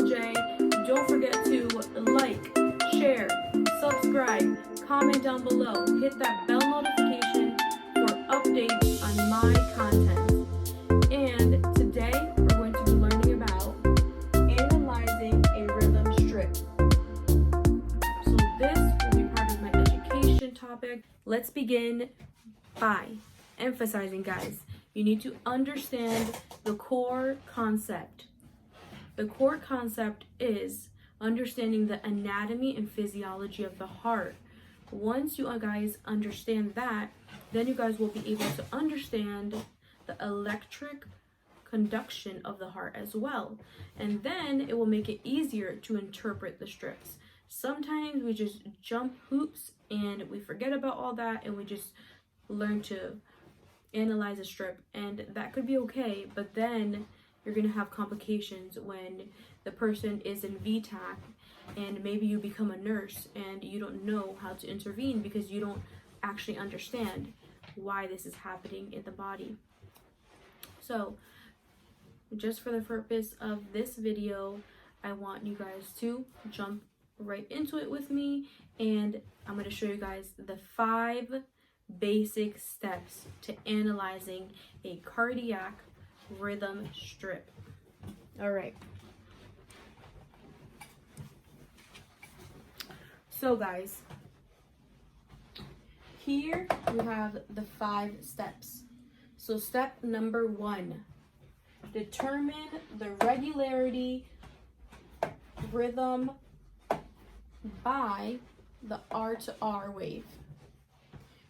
Jay. Don't forget to like, share, subscribe, comment down below. Hit that bell notification for updates on my content. And today we're going to be learning about analyzing a rhythm strip. So this will be part of my education topic. Let's begin by emphasizing, guys, you need to understand the core concept. The core concept is understanding the anatomy and physiology of the heart. Once you guys understand that, then you guys will be able to understand the electric conduction of the heart as well. And then it will make it easier to interpret the strips. Sometimes we just jump hoops and we forget about all that and we just learn to analyze a strip, and that could be okay, but then you're going to have complications when the person is in VTAC and maybe you become a nurse and you don't know how to intervene because you don't actually understand why this is happening in the body. So just for the purpose of this video, I want you guys to jump right into it with me, and I'm going to show you guys the 5 basic steps to analyzing a cardiac rhythm strip. All right. So guys, here we have the 5 steps. So step number 1, determine the regularity rhythm by the R to R wave.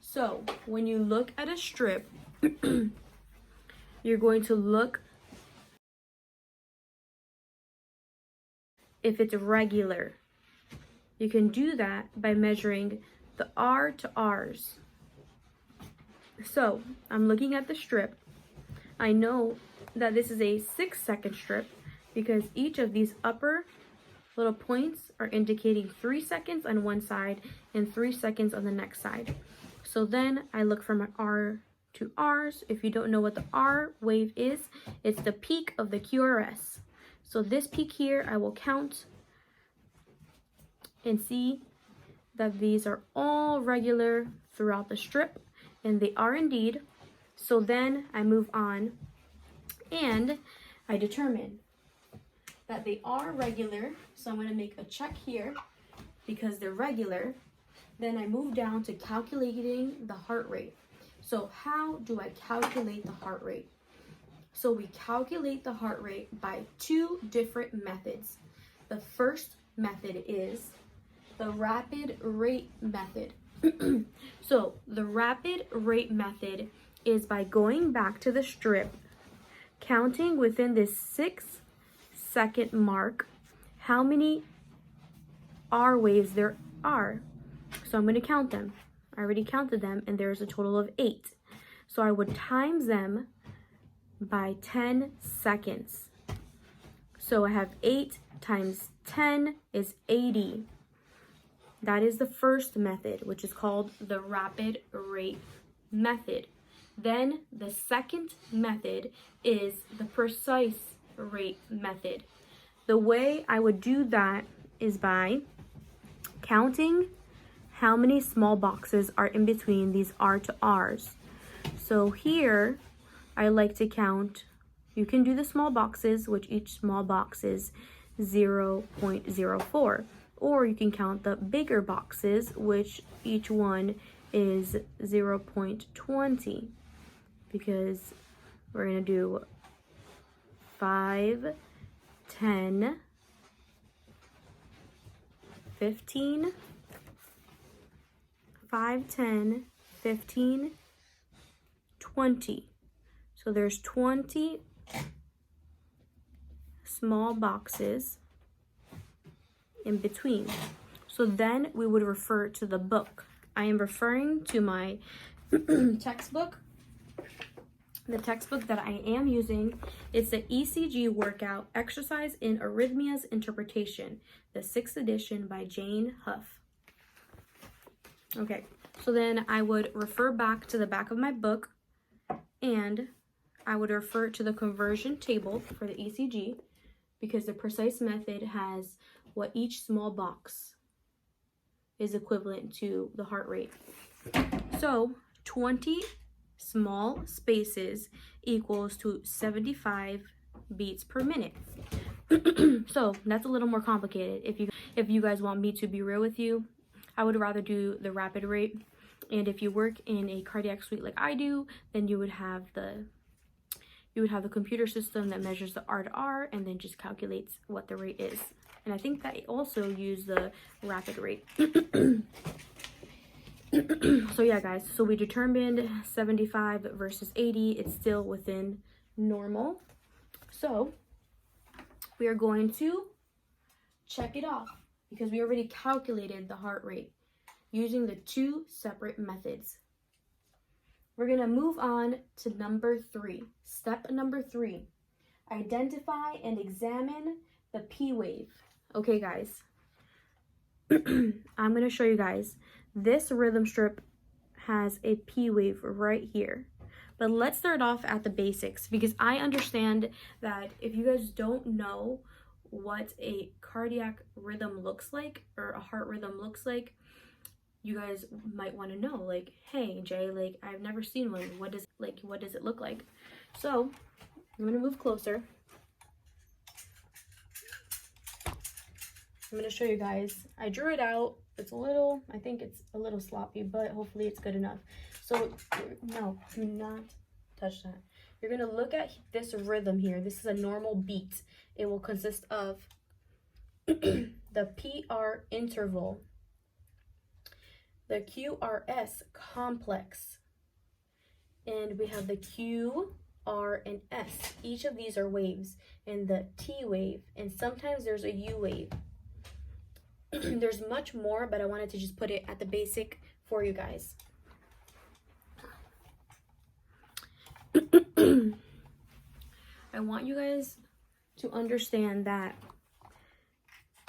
So when you look at a strip, you're going to look if it's regular. You can do that by measuring the R to R's. So I'm looking at the strip. I know that this is a 6-second strip because each of these upper little points are indicating 3 seconds on one side and 3 seconds on the next side. So then I look for my R to R's. If you don't know what the R wave is, it's the peak of the QRS. So this peak here, I will count and see that these are all regular throughout the strip, and they are indeed. So then I move on and I determine that they are regular. So I'm going to make a check here because they're regular. Then I move down to calculating the heart rate. So how do I calculate the heart rate? So we calculate the heart rate by 2 different methods. The first method is the rapid rate method. So the rapid rate method is by going back to the strip, counting within this 6-second mark how many R waves there are. So I'm going to count them. I already counted them, and there's a total of 8. So I would times them by 10 seconds. So I have 8 times 10 is 80. That is the first method, which is called the rapid rate method. Then the second method is the precise rate method. The way I would do that is by counting how many small boxes are in between these R to R's. So here, I like to count, you can do the small boxes, which each small box is 0.04. Or you can count the bigger boxes, which each one is 0.20. Because we're going to do 5, 10, 15, 5, 10, 15, 20. So there's 20 small boxes in between. So then we would refer to the book. I am referring to my textbook. The textbook that I am using, it's the ECG Workout, Exercise in Arrhythmias Interpretation, the 6th edition by Jane Huff. Okay, so then I would refer back to the back of my book, and I would refer to the conversion table for the ECG, because the precise method has what each small box is equivalent to the heart rate. So 20 small spaces equals to 75 beats per minute. So that's a little more complicated. If you guys want me to be real with you, I would rather do the rapid rate. And if you work in a cardiac suite like I do, then you would have the computer system that measures the R to R and then just calculates what the rate is. And I think that also use the rapid rate. So yeah, guys, so we determined 75 versus 80. It's still within normal. So we are going to check it off because we already calculated the heart rate using the two separate methods. We're going to move on to number 3. Step number 3, identify and examine the P wave. Okay, guys, I'm going to show you guys. This rhythm strip has a P wave right here. But let's start off at the basics, because I understand that if you guys don't know what a cardiac rhythm looks like or a heart rhythm looks like, you guys might want to know, like, hey Jay, like, I've never seen one. What does it look like? So I'm gonna move closer. I'm gonna show you guys. I drew it out. It's a little, I think it's a little sloppy, but hopefully it's good enough. So no, do not touch that. You're gonna look at this rhythm here. This is a normal beat. It will consist of the PR interval, the QRS complex, and we have the Q, R, and S. Each of these are waves, and the T wave, and sometimes there's a U wave. There's much more, but I wanted to just put it at the basic for you guys. I want you guys to understand that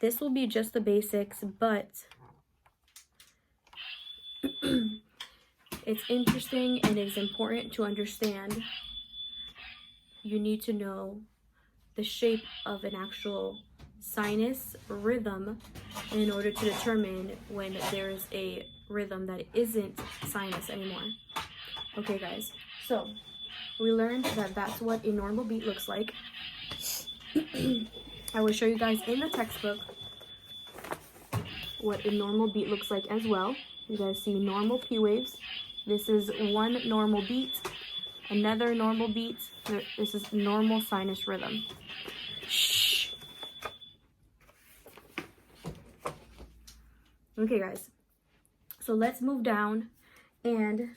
this will be just the basics, but it's interesting and it's important to understand. You need to know the shape of an actual sinus rhythm in order to determine when there's a rhythm that isn't sinus anymore. Okay, guys, so we learned that that's what a normal beat looks like. I will show you guys in the textbook what a normal beat looks like as well. You guys see normal P waves. This is one normal beat, another normal beat. This is normal sinus rhythm. Shh. Okay, guys, so let's move down and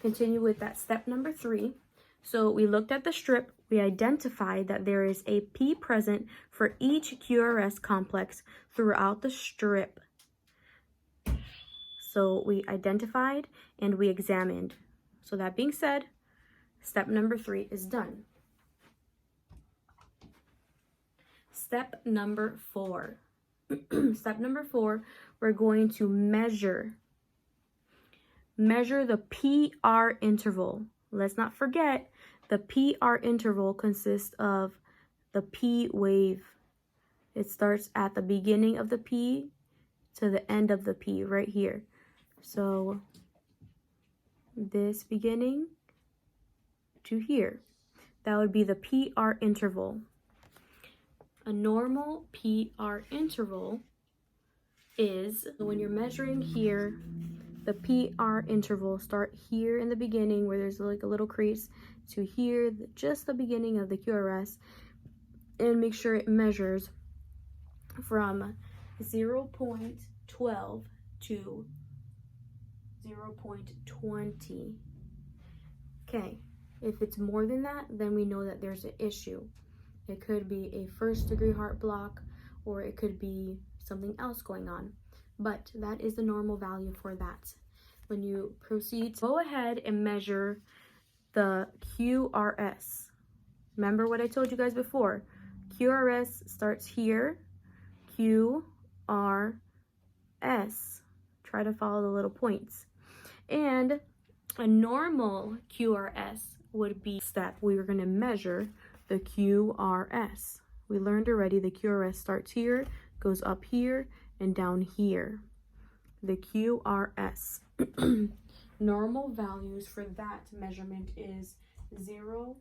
continue with that step number 3. So we looked at the strip. We identified that there is a P present for each QRS complex throughout the strip. So we identified and we examined. So that being said, step number 3 is done. Step number 4. Step number 4, we're going to measure the PR interval. Let's not forget, the PR interval consists of the P wave. It starts at the beginning of the P to the end of the P right here. So this beginning to here, that would be the PR interval. A normal PR interval is when you're measuring here, the PR interval start here in the beginning where there's like a little crease to here, just the beginning of the QRS, and make sure it measures from 0.12 to 0.20. Okay, if it's more than that, then we know that there's an issue. It could be a first-degree heart block, or it could be something else going on. But that is the normal value for that. When you proceed, go ahead and measure the QRS. Remember what I told you guys before. QRS starts here. QRS. Try to follow the little points. And a normal QRS would be step. We were going to measure the QRS. We learned already the QRS starts here, goes up here, and down here. The QRS. Normal values for that measurement is 0.08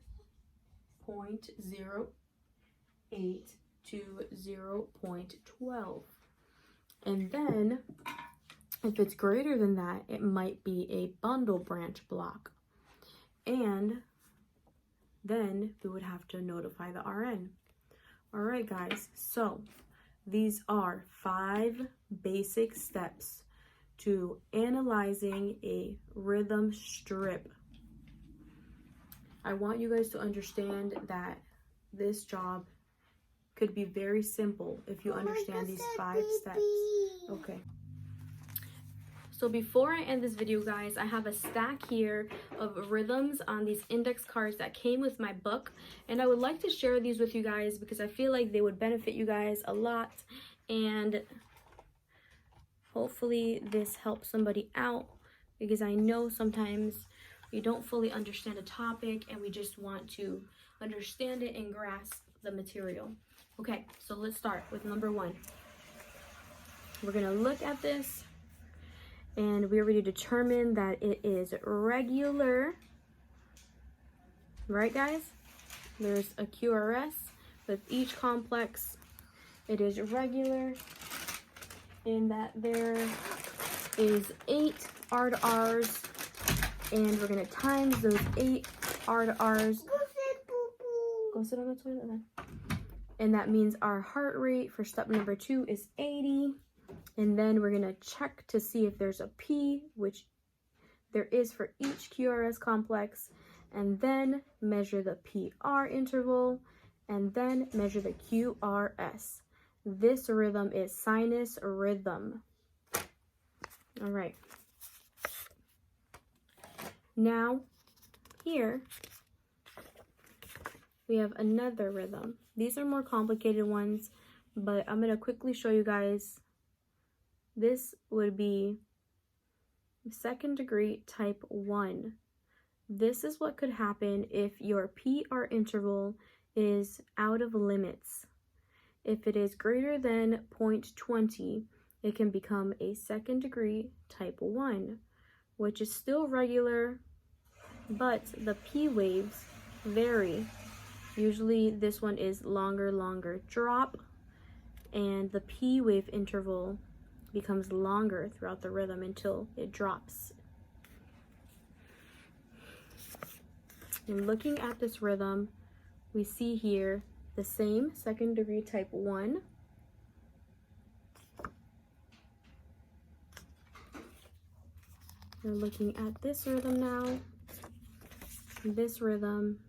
to 0.12. And then, if it's greater than that, it might be a bundle branch block. And then we would have to notify the RN. All right, guys, so these are 5 basic steps to analyzing a rhythm strip. I want you guys to understand that this job could be very simple if you understand these 5 steps. Okay. So before I end this video, guys, I have a stack here of rhythms on these index cards that came with my book. And I would like to share these with you guys because I feel like they would benefit you guys a lot. And hopefully this helps somebody out, because I know sometimes we don't fully understand a topic and we just want to understand it and grasp the material. Okay, so let's start with number 1. We're going to look at this, and we already determined that it is regular. Right, guys? There's a QRS with each complex. It is regular in that there is 8 R to R's, and we're going to times those 8 R to R's. Go sit on the toilet then. And that means our heart rate for step number 2 is 80. And then we're going to check to see if there's a P, which there is for each QRS complex. And then measure the PR interval. And then measure the QRS. This rhythm is sinus rhythm. All right. Now, here, we have another rhythm. These are more complicated ones, but I'm going to quickly show you guys. This would be 2nd degree type 1. This is what could happen if your PR interval is out of limits. If it is greater than 0.20, it can become a 2nd degree type 1, which is still regular, but the P waves vary. Usually this one is longer drop, and the P wave interval becomes longer throughout the rhythm until it drops. And looking at this rhythm, we see here the same 2nd degree type 1. We're looking at this rhythm now. This rhythm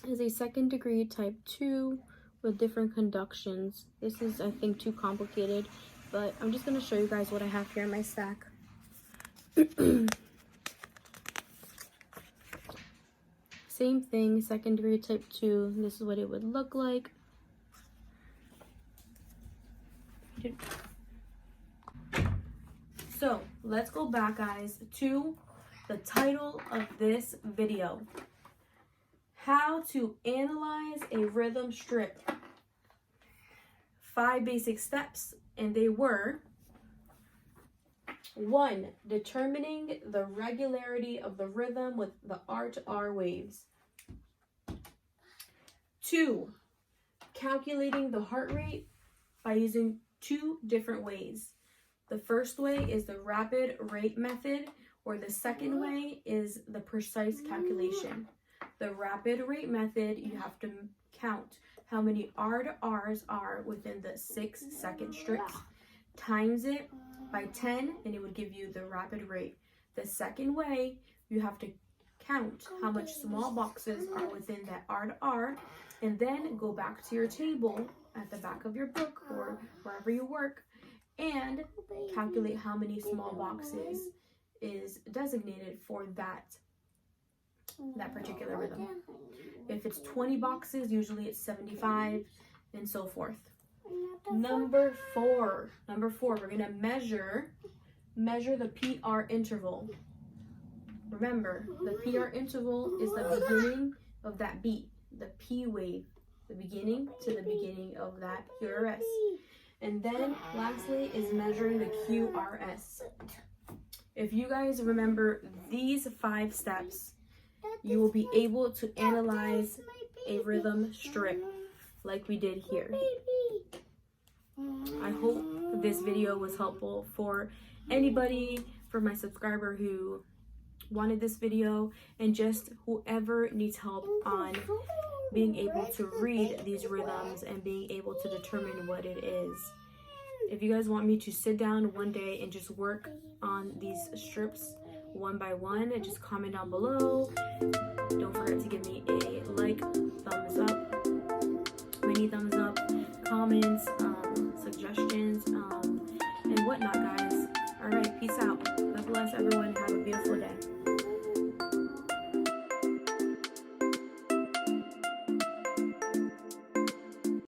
is a 2nd degree type 2 with different conductions. This is, I think, too complicated, but I'm just going to show you guys what I have here in my stack. Same thing, 2nd degree type 2. This is what it would look like. So let's go back, guys, to the title of this video: how to analyze a rhythm strip. 5 basic steps, and they were: 1, determining the regularity of the rhythm with the R to R waves. 2, calculating the heart rate by using 2 different ways. The first way is the rapid rate method, or the second way is the precise calculation. The rapid rate method, you have to count how many R to R's are within the 6-second strips, times it by 10, and it would give you the rapid rate. The second way, you have to count how much small boxes are within that R to R, and then go back to your table at the back of your book or wherever you work and calculate how many small boxes is designated for that particular rhythm. If it's 20 boxes, usually it's 75, and so forth. Number four, we're gonna measure the PR interval. Remember, the PR interval is the beginning of that beat, the P wave the beginning to the beginning of that QRS. And then lastly is measuring the QRS. If you guys remember these 5 steps, you will be able to analyze a rhythm strip like we did here. I hope this video was helpful for anybody, for my subscriber who wanted this video, and just whoever needs help on being able to read these rhythms and being able to determine what it is. If you guys want me to sit down one day and just work on these strips one by one, just comment down below. Don't forget to give me a like, thumbs up, many thumbs up, comments, suggestions, and whatnot, guys. All right, peace out. God bless everyone.